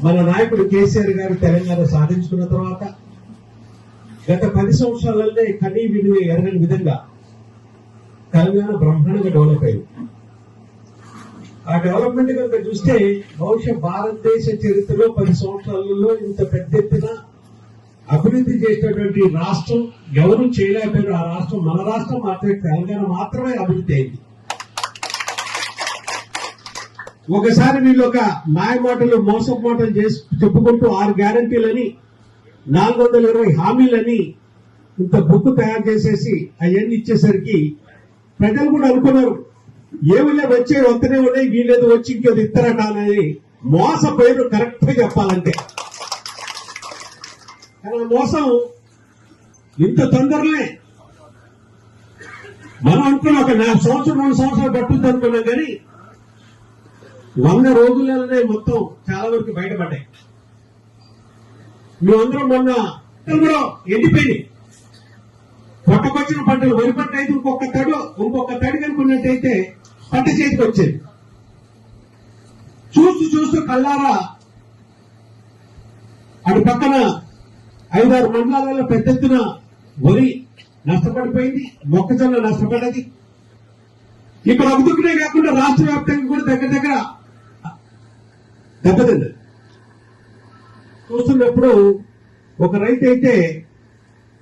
మన నాయకుడు కేసీఆర్ గారు తెలంగాణ సాధించుకున్న తర్వాత గత 10 సంవత్సరాలనే కనీ విని ఎరగని విధంగా తెలంగాణ బ్రహ్మాండంగా డెవలప్ అయింది. ఆ డెవలప్మెంట్ కనుక చూస్తే బహుశా భారతదేశ చరిత్రలో 10 సంవత్సరాలలో ఇంత పెద్ద ఎత్తున అభివృద్ధి చేసినటువంటి రాష్ట్రం ఎవరు చేయలేకపోయారు. ఆ రాష్ట్రం మన రాష్ట్రం మాత్రమే, తెలంగాణ మాత్రమే అభివృద్ధి అయింది. ఒకసారి వీళ్ళు ఒక మాయమాటలు మోసపు మాటలు చేసి చెప్పుకుంటూ 6 గ్యారంటీలని 420 హామీలని ఇంత బుక్ తయారు చేసేసి అవన్నీ ఇచ్చేసరికి ప్రజలు కూడా అనుకున్నారు ఏమిలే వచ్చే వస్తూనే ఉన్నాయి, వీళ్ళేదో వచ్చి ఇంకేది ఇస్తారట అనేది మోసపోయారు. కరెక్ట్ గా చెప్పాలంటే కానీ మోసం ఇంత తొందరలే మనం అనుకున్నాం ఒక 4 సంవత్సరం 2 సంవత్సరాలు పట్టుద్ది అనుకున్నాం కానీ 100 రోజులలోనే మొత్తం చాలా వరకు బయటపడ్డాయి. మేమందరం మొన్న కూడా ఎండిపోయినాయి. పొట్టకొచ్చిన పంటలు వరి పంట అయితే ఇంకొక తడి కనుకున్నట్టయితే పంట చేతికి వచ్చేది. చూస్తూ కళ్ళారా అటు పక్కన 5-6 మండలాలలో పెద్ద ఎత్తున వరి నష్టపడిపోయింది, మొక్కజొన్న నష్టపడ్డది. ఇక్కడ అభివృద్ధినే కాకుండా రాష్ట్ర వ్యాప్తంగా కూడా దగ్గర దెబ్బతింది. చూస్తున్నప్పుడు ఒక రైతు అయితే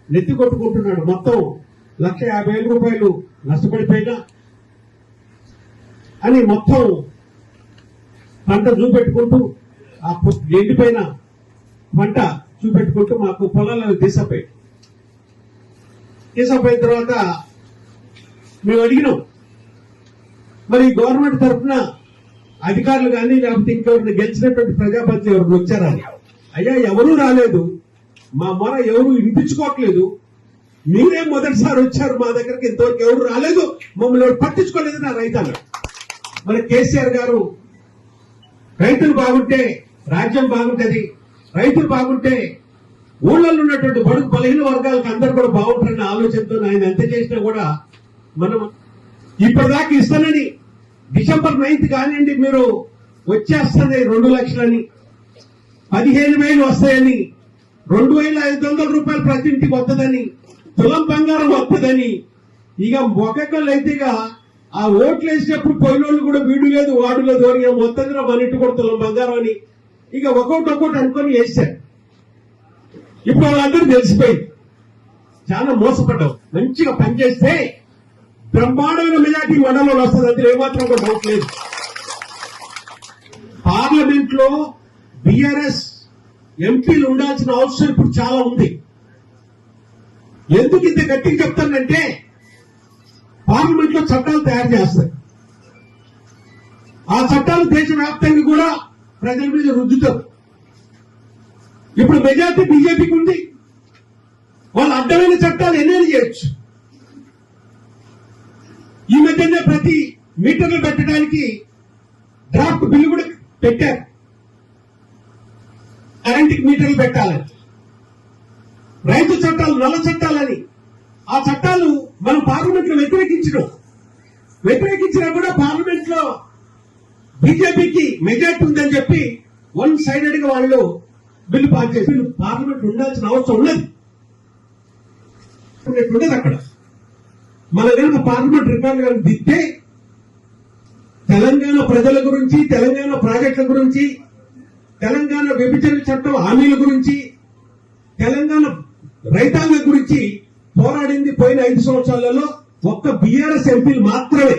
నెత్తి కొట్టుకుంటున్నాడు. మొత్తం 1,50,000 రూపాయలు నష్టపడిపోయినా అని మొత్తం పంట చూపెట్టుకుంటూ ఆ ఎండిపోయిన పంట చూపెట్టుకుంటూ మాకు పొలాలను తీసపోయి తర్వాత మేము అడిగినాం మరి గవర్నమెంట్ తరఫున అధికారులు కానీ లేకపోతే ఇంకెవరిని గెలిచినటువంటి ప్రజాపతి ఎవరు వచ్చారా? అయ్యా ఎవరూ రాలేదు, మా మొర ఎవరు వినిపించుకోవట్లేదు, మీరే మొదటిసారి వచ్చారు మా దగ్గరికి, ఇంతవరకు ఎవరు రాలేదు, మమ్మల్ని ఎవరు పట్టించుకోలేదు నా రైతాంగం. మరి కేసీఆర్ గారు రైతులు బాగుంటే రాజ్యం బాగుంటది, రైతులు బాగుంటే ఊళ్ళల్లో ఉన్నటువంటి బడుగు బలహీన వర్గాలకు అందరూ కూడా బాగుంటారన్న ఆలోచనతో ఆయన ఎంత చేసినా కూడా మనం ఇప్పటిదాకా ఇస్తానని డిసెంబర్ 9th కానివ్వండి మీరు వచ్చేస్తుంది 2 లక్షలని, 15,000 వస్తాయని, 2,500 రూపాయలు ప్రతి ఇంటికి వస్తుందని, తులం బంగారం వస్తుందని, ఇక ఒక్కొక్కళ్ళు అయితే ఇక ఆ ఓట్లు వేసినప్పుడు పోయినోళ్ళు కూడా వీడు లేదు వాడు లేదు అని మొత్తం మన ఇంటి కూడా తులం బంగారం అని ఇక ఒక్కొక్కటి అనుకొని వేశారు. ఇప్పుడు వాళ్ళందరూ తెలిసిపోయింది చాలా మోసపడ్డావు. మంచిగా పనిచేస్తే బ్రహ్మాండమైన మెజార్టీ మండలంలో వస్తుంది, అందులో ఏమాత్రం కూడా డౌట్ లేదు. పార్లమెంట్ లో బీఆర్ఎస్ ఎంపీలు ఉండాల్సిన అవసరం ఇప్పుడు చాలా ఉంది. ఎందుకు ఇంత గట్టిగా చెప్తానంటే పార్లమెంట్ లో చట్టాలు తయారు చేస్తారు, ఆ చట్టాలు దేశవ్యాప్తంగా కూడా ప్రజల మీద రుద్దుతారు. ఇప్పుడు మెజార్టీ బీజేపీకి ఉంది, వాళ్ళు అడ్డమైన చట్టాలు ఎన్నైనా చేయొచ్చు. ఈ మధ్యనే ప్రతి మీటర్లు పెట్టడానికి డ్రాఫ్ట్ బిల్లు కూడా పెట్టారు, కరెంటుకి మీటర్లు పెట్టాలని, రైతు చట్టాలు నల్ల చట్టాలని. ఆ చట్టాలు మనం పార్లమెంట్ లో వ్యతిరేకించినా కూడా పార్లమెంట్ లో బీజేపీకి మెజార్టీ ఉందని చెప్పి 1 సైడెడ్ గా వాళ్ళు బిల్లు పాస్ చేసి పార్లమెంట్ ఉండాల్సిన అవసరం ఉన్నది అక్కడ. మన కనుక పార్లమెంట్ రికార్డు కనుక దిద్దే తెలంగాణ ప్రజల గురించి, తెలంగాణ ప్రాజెక్టుల గురించి, తెలంగాణ విభజన చట్టం హామీల గురించి, తెలంగాణ రైతాంగం గురించి పోరాడింది పోయిన 5 సంవత్సరాలలో ఒక్క బీఆర్ఎస్ ఎంపీలు మాత్రమే.